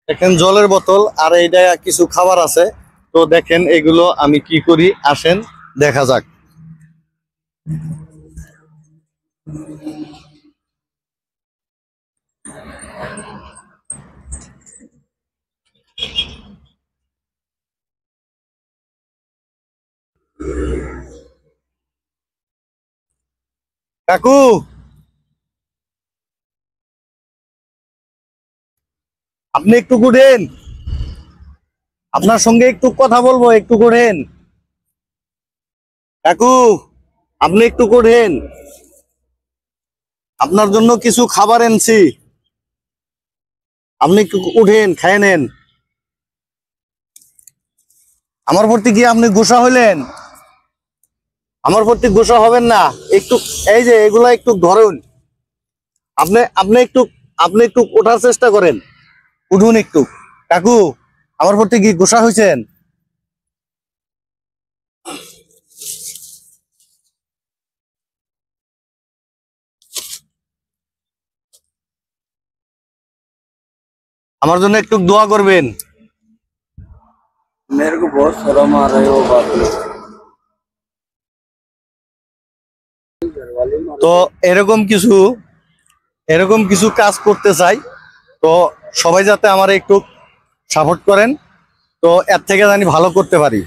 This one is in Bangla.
দেখেন জলের বোতল আর এইটা কিছু খাবার আছে। তো দেখেন এগুলো আমি কি করি, আসেন দেখা যাক। কাকু, আপনি একটু ঘুরেন, আপনার সঙ্গে একটু কথা বলবো, একটু ঘুরেন। কাকু, আপনি একটু ঘুরেন, আপনার জন্য কিছু খাবার এনেছি, আপনি একটু উঠেন, খায় নেন। আমার প্রতি কি আপনি গোসা হইলেন? আমার প্রতি গোসা হবেন না। একটু এই যে এগুলা একটু ধরুন। আপনি আপনি একটু আপনি একটু ওঠার চেষ্টা করেন, উঠুন একটু। কাকু, আমার প্রতি কি গোসা হয়েছেন? আমার জন্য একটু দোয়া করবেন। मेरे को बहुत शर्म आ रही हो बात में। তো এরকম কিছু এরকম কিছু কাজ করতে চাই। তো সবাই যাতে আমার একটু সাপোর্ট করেন, তো এর থেকে জানি ভালো করতে পারি।